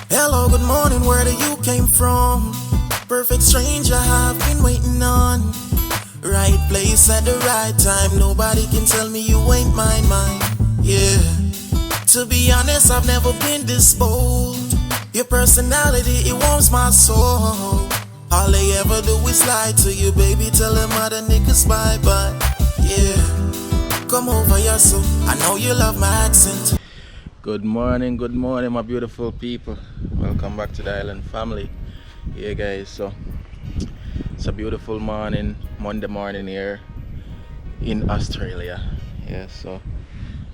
Hello, good morning, where do you came from? Perfect stranger I've been waiting on. Right place at the right time, nobody can tell me you ain't mine. Yeah, to be honest, I've never been this bold. Your personality, it warms my soul. All they ever do is lie to you, baby, tell them other niggas bye-bye. Yeah, come over here, so I know you love my accent. Good morning, my beautiful people. Welcome back to the island family. Yeah, guys, so it's a beautiful morning, Monday morning here in Australia. Yeah, so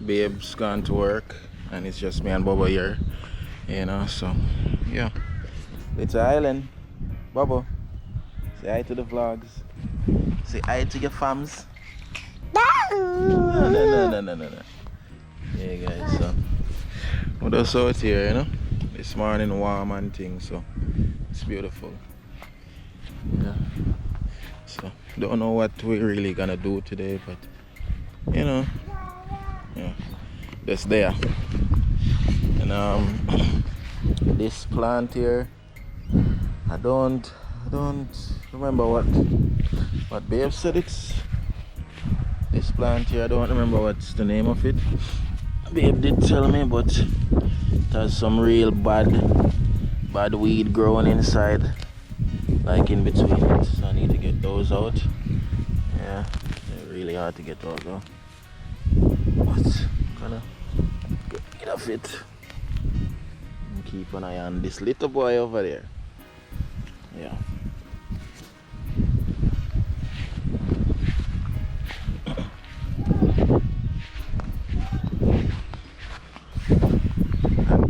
babe's gone to work and it's just me and Bobo here, you know. So yeah, it's an island. Bobo, say hi to the vlogs. Say hi to your fams. No. Yeah, guys, so we're just out here, you know. This morning warm and things, so it's beautiful. Yeah. So don't know what we're really gonna do today, but you know, yeah, that's there. And this plant here, I don't remember what babe said it's. This plant here, I don't remember what's the name of it. Babe did tell me, but it has some real bad weed growing inside, like in between it. So I need to get those out. Yeah, they're really hard to get out though. But gonna get rid of it and keep an eye on this little boy over there. Yeah.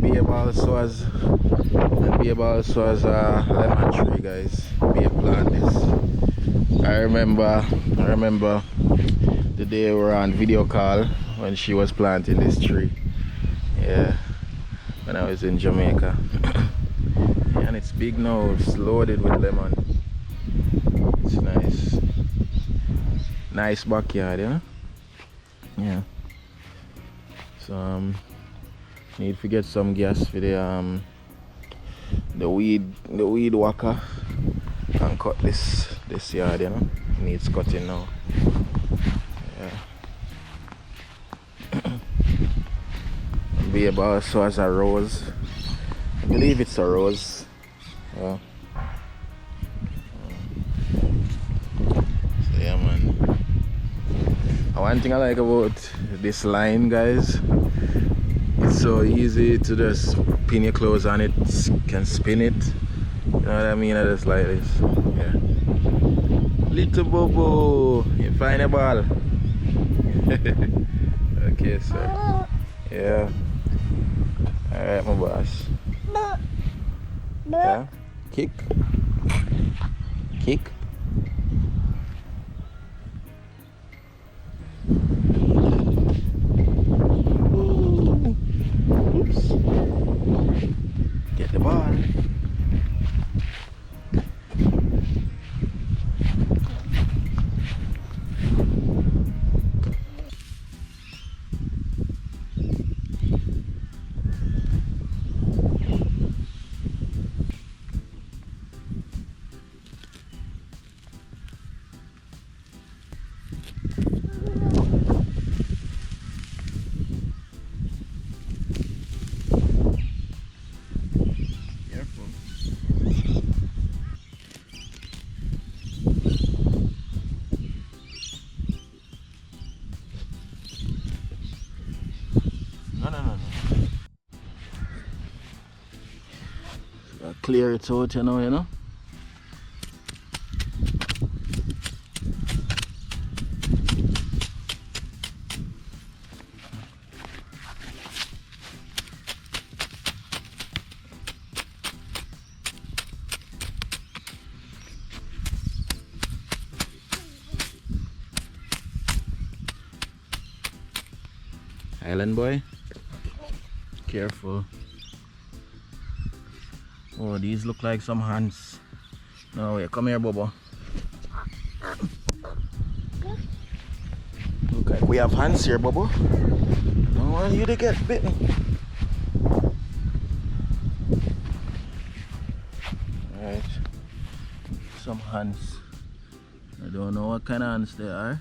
Babe also has a lemon tree, guys. Babe plant this. I remember the day we were on video call when she was planting this tree. Yeah, when I was in Jamaica. And it's big now, it's loaded with lemon. It's nice backyard, you know? Yeah. So need to get some gas for the weed whacker and cut this yard, you know. It needs cutting now. Yeah. Babe also has a rose. I believe it's a rose. Yeah. So yeah, man. One thing I like about this line, guys, it's so easy to just pin your clothes on it, can spin it. You know what I mean? I just like this. Yeah. Little Bobo, you find a ball. Okay, sir. Yeah. Alright, my boss. Yeah. Kick. Get the ball. No. Clear it out, you know. Island boy, careful. Oh, these look like some hands. No way, come here, Bobo. Look like we have hands here, Bobo. Don't want you to get bitten. ants. I don't know what kind of ants they are.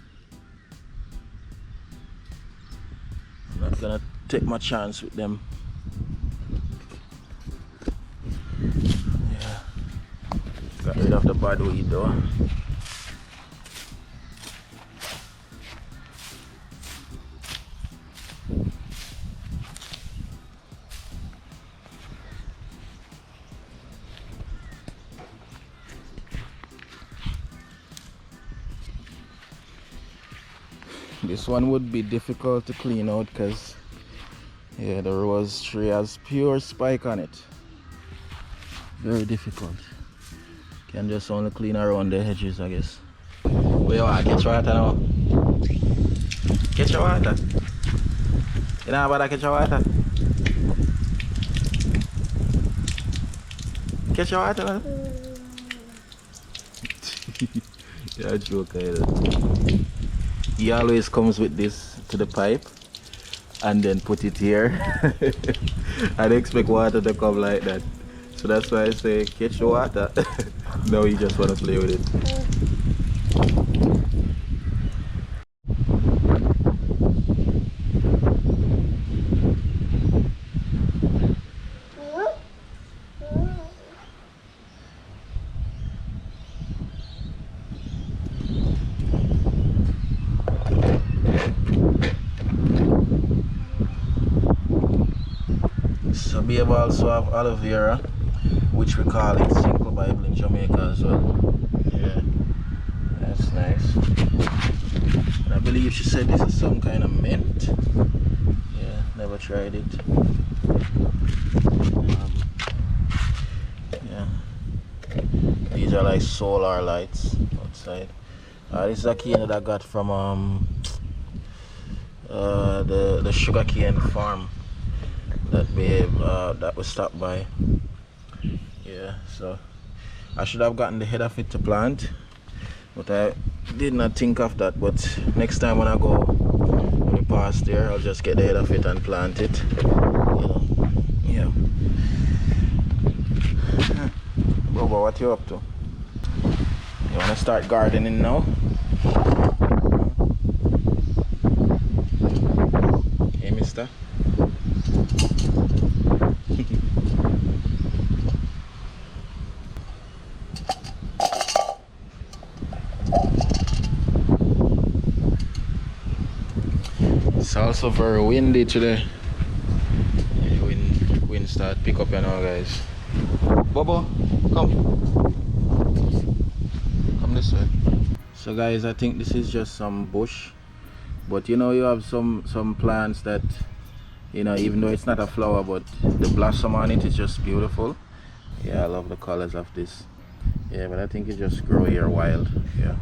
I'm not gonna take my chance with them. Yeah. Got rid of the bad weed though. This one would be difficult to clean out because yeah, the rose tree has pure spike on it. Very difficult. Can just only clean around the edges, I guess. Where you are? Catch water now. Catch your water. You know about catch your water? Catch your water now. Yeah, joke either. He always comes with this to the pipe and then put it here. I'd expect water to come like that. So that's why I say catch the water. Now you just want to play with it. So we have also have aloe vera, which we call it Simple Bible in Jamaica as well. Yeah, that's nice. And I believe she said this is some kind of mint. Yeah, never tried it. Yeah, these are like solar lights outside. This is a cane that I got from the sugarcane farm that we stopped by. Yeah, so I should have gotten the head of it to plant, but I did not think of that. But next time when I go past there, I'll just get the head of it and plant it. You know, yeah. Bobo, what you up to? You wanna start gardening now? Hey, mister. It's also very windy today. Yeah, wind start pick up, you know, guys. Bobo, come this way. So guys, I think this is just some bush, but you know, you have some plants that, you know, even though it's not a flower, but the blossom on it is just beautiful. Yeah, I love the colors of this. Yeah, but I think it just grow here wild. Yeah.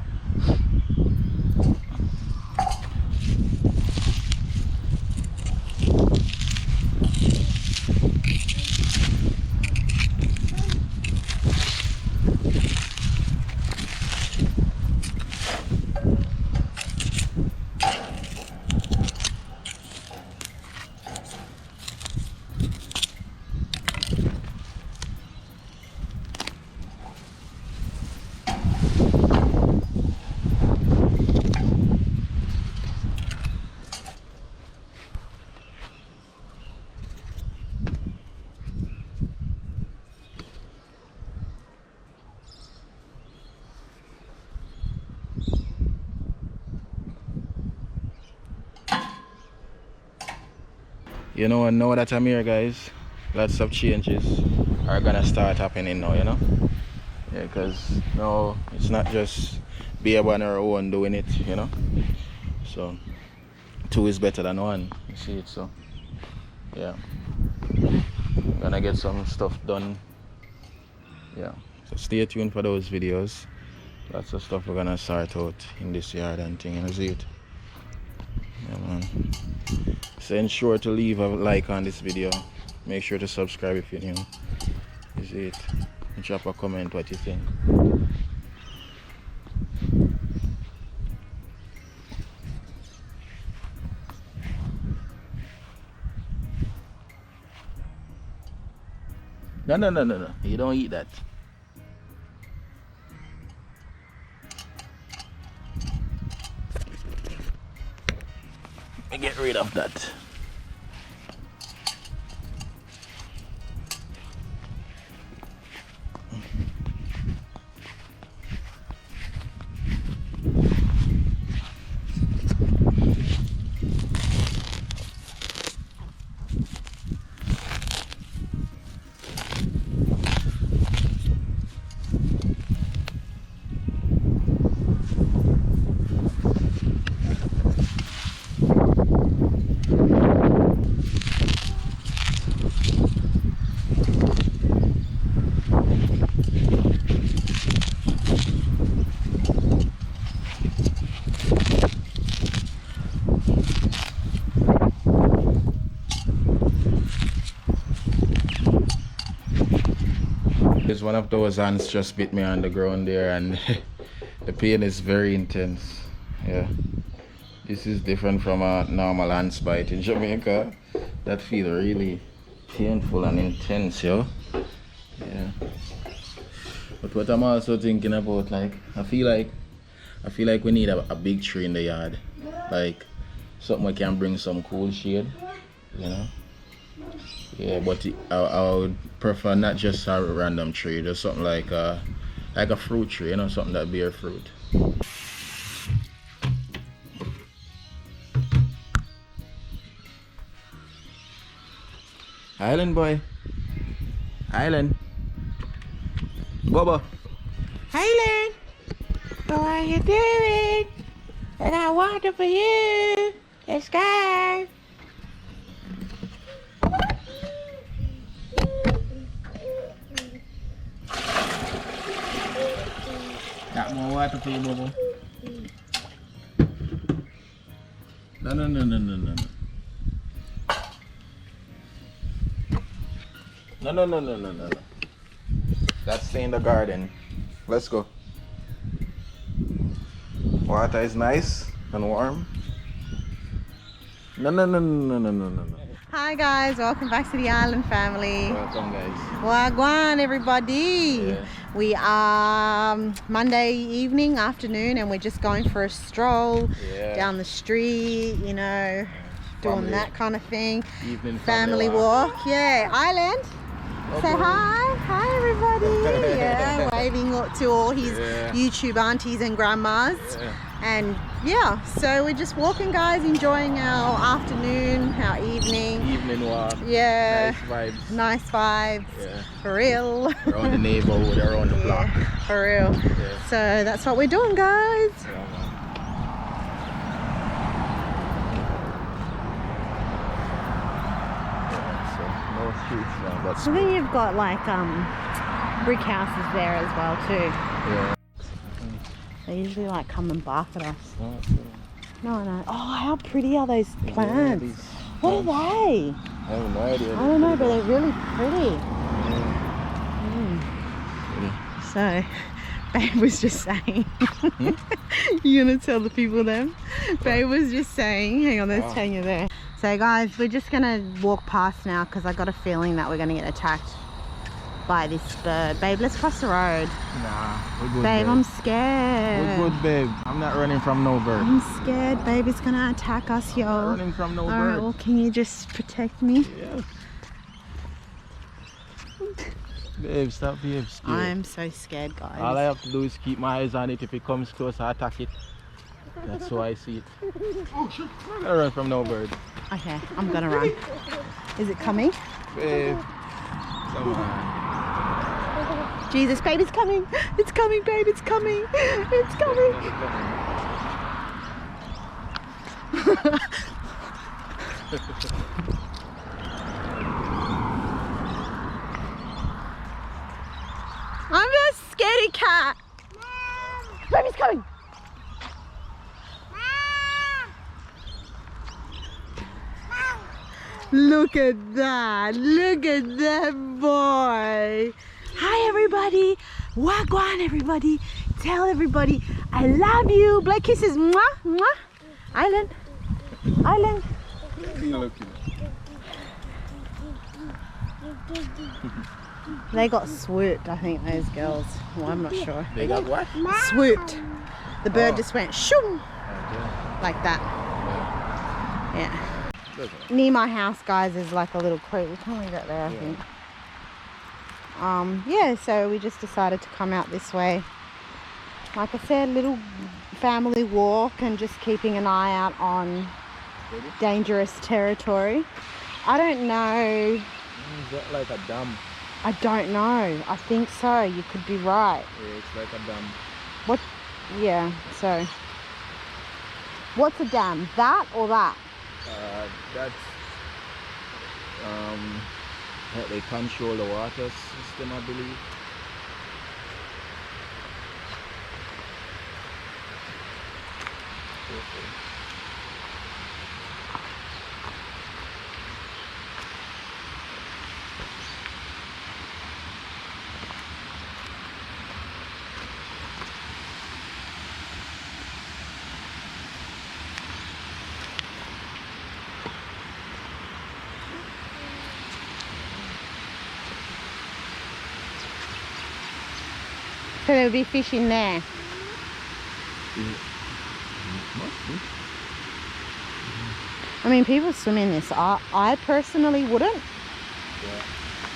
You know, and now that I'm here, guys, lots of changes are gonna start happening now, you know. Yeah, because now it's not just Babe on her own doing it, you know. So two is better than one, you see it. So yeah, gonna get some stuff done. Yeah, so stay tuned for those videos. Lots of stuff we're gonna sort out in this yard and thing, you see it. Yeah, man. So ensure to leave a like on this video. Make sure to subscribe if you're new. You see it. And drop a comment what you think. No. You don't eat that. rid of that. One of those ants just bit me on the ground there, and the pain is very intense. Yeah, this is different from a normal ants bite in Jamaica. That feel really painful and intense, yo. Yeah. But what I'm also thinking about, like, I feel like we need a big tree in the yard, like something we can bring some cool shade, you know. Yeah, but I would prefer not just a random tree, just something like a fruit tree, you know, something that bear fruit. Island boy. Island. Bubba. Island. How are you doing? I got water for you. Let's go. Got more water for you, Bubba. No. No. That's stay in the garden. Let's go. Water is nice and warm. No. Hi guys, welcome back to the island family. Welcome guys. Wagwan everybody. Yeah. We are Monday evening, afternoon, and we're just going for a stroll down the street, you know, doing that kind of thing. Evening family walk. Yeah, Island. Okay. Say hi everybody. Yeah, waving to all his YouTube aunties and grandmas. And yeah, so we're just walking guys, enjoying our afternoon, our evening walk. Yeah, Nice vibes. Yeah, for real. Around the neighborhood, around the block. For real. Yeah. So that's what we're doing guys. So then you've got like brick houses there as well too. Yeah. They usually like come and bark at us. No. Oh, how pretty are those plants? Yeah, what are they? I have no idea. I don't know, but they're really pretty. So, Babe was just saying. You gonna tell the people them? Babe was just saying. Hang on, there's Tanya there. So guys, we're just gonna walk past now because I got a feeling that we're gonna get attacked by this bird. Babe, let's cross the road. Nah, we're good, babe. I'm scared. We're good, babe. I'm not running from no bird. I'm scared, babe. It's gonna attack us, yo. I'm not running from no bird. Alright, well, can you just protect me? Yeah. Babe, stop being scared. I'm so scared, guys. All I have to do is keep my eyes on it. If it comes close, I attack it. That's how I see it. Oh shit, I'm not gonna run from no bird. Okay, I'm gonna run. Is it coming? Babe, come on. Jesus, babe, it's coming. It's coming, babe, it's coming. It's coming. I'm a scaredy cat. Babe, it's coming. Look at that. Look at that boy. Hi everybody. Wagwan everybody. Tell everybody I love you. Blood kisses. Mwah, mwah. Island. Island. They got swooped, I think, those girls. Well, I'm not sure. They got what? Swooped. The bird just went shoom. Like that. Yeah. near my house, guys, is like a little creek. We can leave it there, I think. Yeah, so we just decided to come out this way. Like I said, little family walk and just keeping an eye out on dangerous territory. I don't know. Is that like a dam? I don't know. I think so. You could be right. Yeah, it's like a dam. What? Yeah, so. What's a dam? That or that? That's how they control the water system, I believe. So there'll be fish in there. Must be. I mean, people swim in this. I personally wouldn't. Yeah.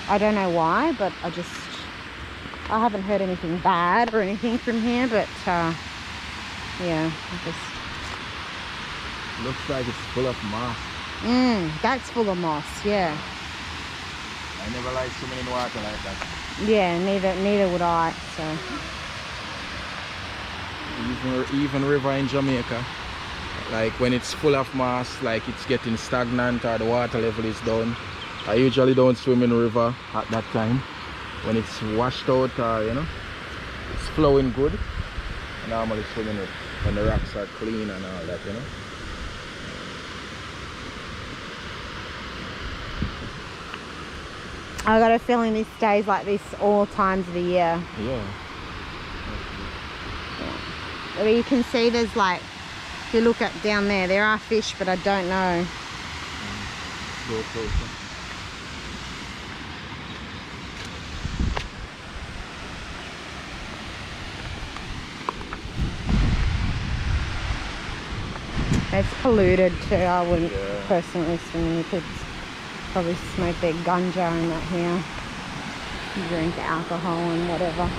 I don't know why, but I haven't heard anything bad or anything from here, but yeah, Looks like it's full of moss. that's full of moss, yeah. I never like swimming in water like that. Yeah, neither would I, so. Even river in Jamaica, like when it's full of moss, like it's getting stagnant or the water level is down, I usually don't swim in the river at that time. When it's washed out or, you know, it's flowing good, I normally swim in it when the rocks are clean and all that, you know. I got a feeling this stays like this all times of the year. Yeah. But you can see there's like, if you look at down there, there are fish, but I don't know. Go closer. It's polluted too. I wouldn't personally swim in. You could probably smoke their ganja and that here. Drink alcohol and whatever.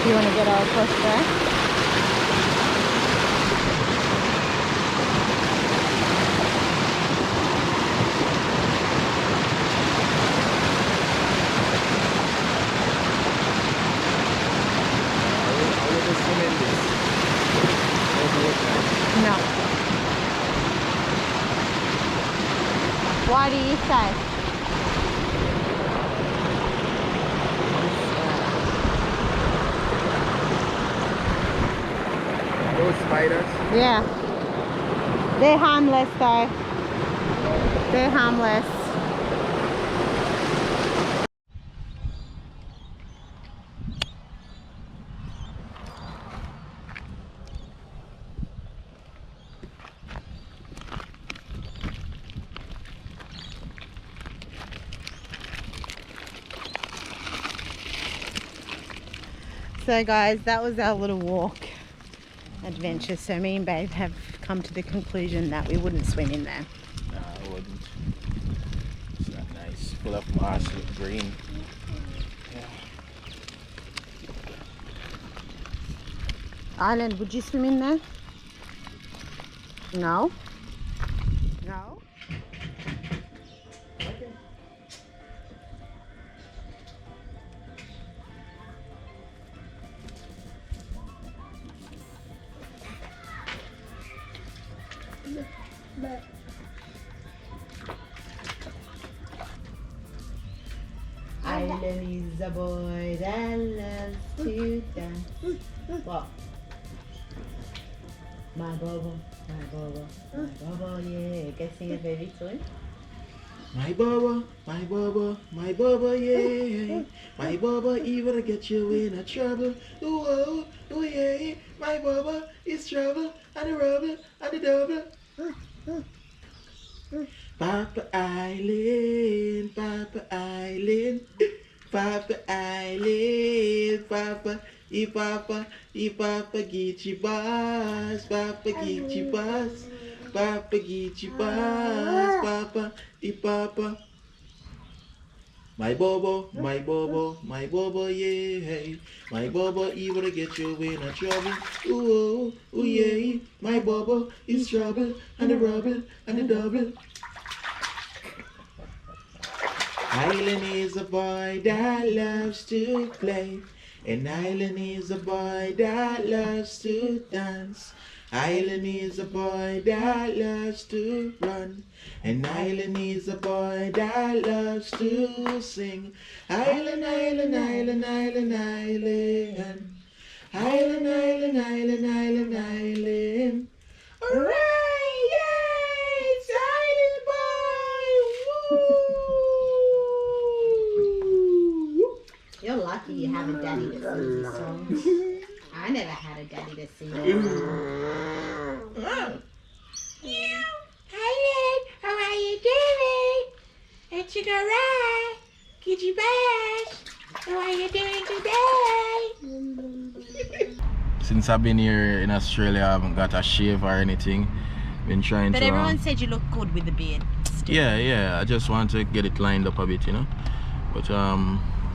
You want to get our across there? No. Why do you say? Those spiders? Yeah. They're harmless though. They're harmless. So guys, that was our little walk adventure. So me and Babe have come to the conclusion that we wouldn't swim in there. Nah, I wouldn't. It's not nice. Full of moss with green. Yeah. Island, would you swim in there? No? No? Island is a boy that loves to dance. What? My Bobo, yeah. Can you sing a favorite song? My Baba, my Baba, my Baba, yeah. My Baba, even get you in a trouble. Ooh, oh, oh, yeah. My Baba is trouble and the rubble and the double. Papa Island, Papa Island, Papa Island, Papa, Papa get you boss, Papa get you boss, Papa get you boss, Papa, Papa. My Bobo, my Bobo, my Bobo, yeah. My Bobo, evil to get you in a trouble. Ooh, ooh, yeah. My Bobo is trouble and the rubble and the double. Island is a boy that loves to play. And Island is a boy that loves to dance. Island is a boy that loves to run. And Island is a boy that loves to sing. Island, Island, Island, Island, Island. Island, Island, Island, Island, Island. Alright, yay! It's Island boy! Woo! You're lucky you have a daddy that sings these songs. I never had a daddy that sings these songs. Island, how are you doing? It's you go right. Get you back. How are you doing today? Since I've been here in Australia, I haven't got a shave or anything. Been trying But to. everyone said you look good with the beard. Still. Yeah. I just want to get it lined up a bit, you know. But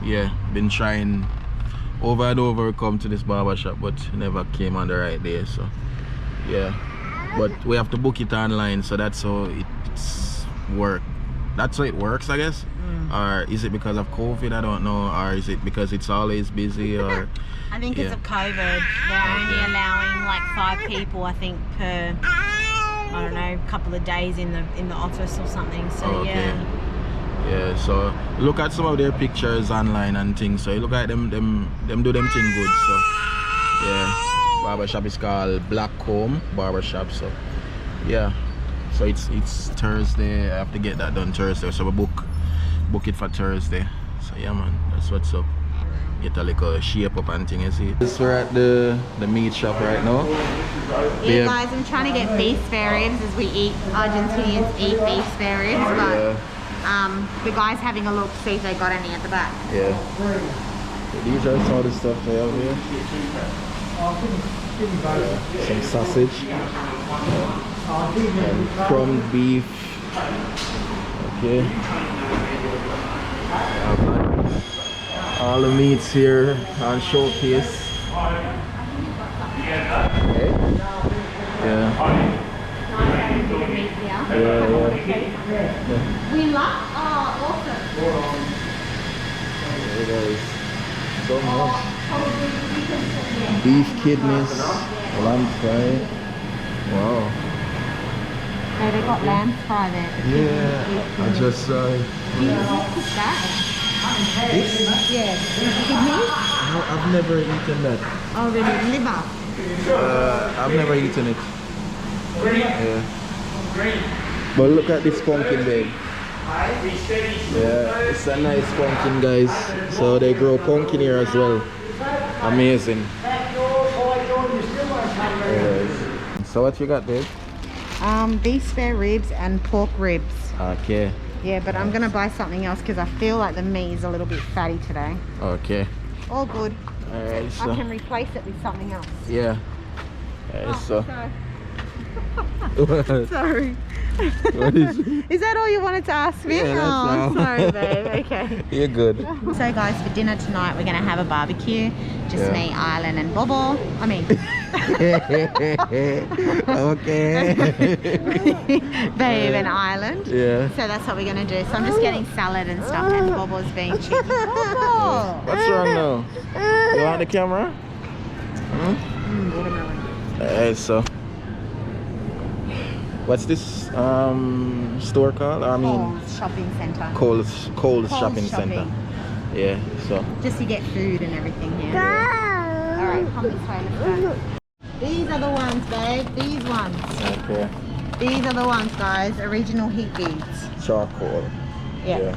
yeah, been trying over and over to come to this barbershop, but never came on the right day. So yeah, but we have to book it online, so that's how it's work. That's how it works, I guess. Or is it because of COVID? I don't know. Or is it because it's always busy? Or I think it's of COVID. They're only allowing like 5 people, I think, per I don't know, couple of days in the office or something. So okay. Yeah, so look at some of their pictures online and things. So you look at them do them thing good. So yeah, barbershop is called Black Comb Barbershop. So yeah, so it's Thursday. I have to get that done Thursday. So we book it for Thursday. So yeah, man, that's what's up. Get a little shape up and thing, you see. We're at the meat shop right now. Yeah, guys, I'm trying to get beef spare ribs as we eat. Argentinians eat beef spare ribs, but the guy's having a look to see if they got any at the back. Yeah. These are some of the stuff they have here. Some sausage. And crumbed beef. Okay. All the meats here on showcase. Okay. Yeah. Yeah. We love, awesome. There is so much. Beef kidneys, lamb fry. Wow. Oh, they got lamb fry there. Yeah, I just saw it. That? This? Yeah. Kidneys? I've never eaten that. Oh, really? Liver? I've never eaten it. Yeah. But look at this pumpkin, babe. Yeah, it's a nice pumpkin, guys. So they grow pumpkin here as well. Amazing. Yes. So what you got, babe? Beef spare ribs and pork ribs. Okay. Yeah, but I'm gonna buy something else because I feel like the meat is a little bit fatty today. Okay. All good. Alright, so I can replace it with something else. yeah. Alright, so Sorry. Sorry. What is it? Is that all you wanted to ask me? Yeah, that's all. Sorry, babe. Okay. You're good. So, guys, for dinner tonight, we're gonna have a barbecue. Just me, Island, and Bobo. I mean, okay. Babe and Island. Yeah. So that's what we're gonna do. So I'm just getting salad and stuff, and Bobo's being cheeky. Bobo! What's wrong now? You want the camera? Watermelon. So what's this store called? I mean, Coles Shopping Centre. Coles Shopping Centre. Yeah, so just to get food and everything here. Alright, come this way, let's go. These are the ones, babe. These ones. okay. These are the ones, guys. Original heat beads. Charcoal. Yeah.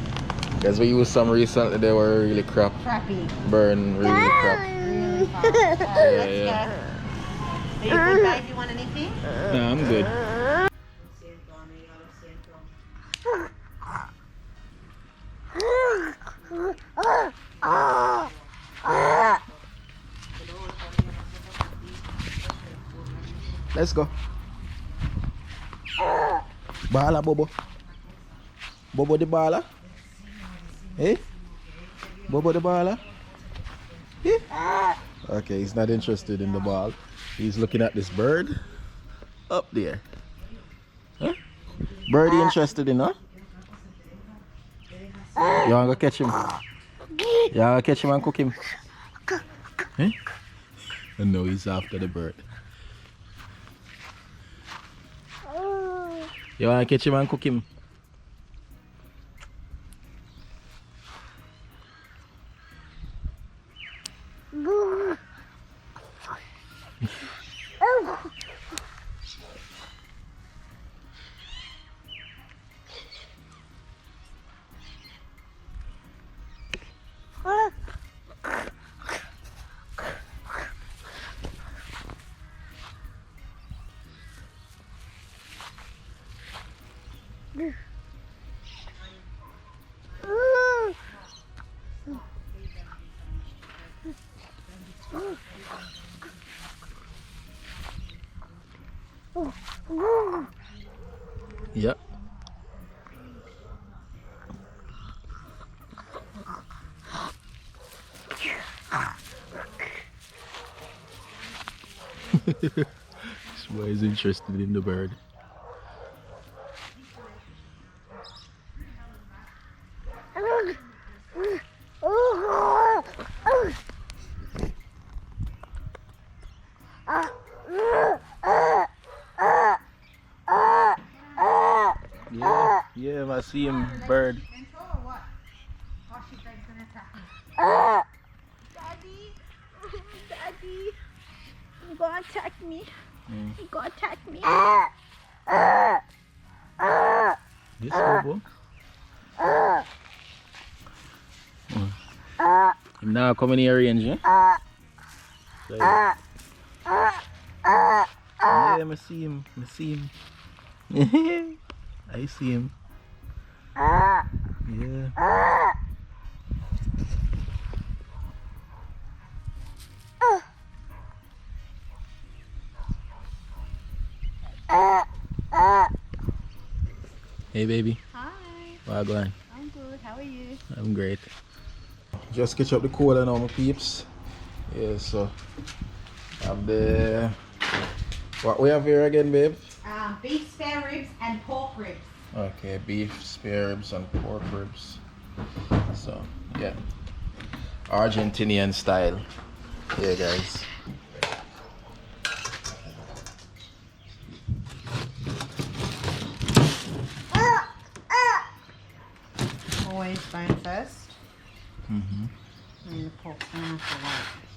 Because we used some recently, they were really crap. Crappy. Burn really crap. Really fast. Let's yeah. go. Are you good, babe? You want anything? No, I'm good. Let's go. Bala, Bobo. Bobo the bala. Hey? Bobo the bala. Eh? Okay, he's not interested in the ball. He's looking at this bird up there. Huh? Birdie interested in, huh? You want to go catch him? You want to catch him and cook him? Eh? And no, he's after the bird. You want to catch him and cook him? Yeah. This boy is interested in the bird. Yeah, I see him, bird. Daddy, Daddy, you gonna attack me? You gonna attack me? This Bobo? Him now coming here range, eh? Yeah, I see him. I see him. I see him. Yeah. Hey baby. Hi. How you going? I'm good. How are you? I'm great. Just catch up the cola now, my peeps. Yeah, so have the what we have here again, babe? Beef spare ribs and pork ribs. Okay, beef spare ribs and pork ribs. So yeah, Argentinian style. Yeah, guys. Always bone first. Mm-hmm. And the pork's gonna have to wait.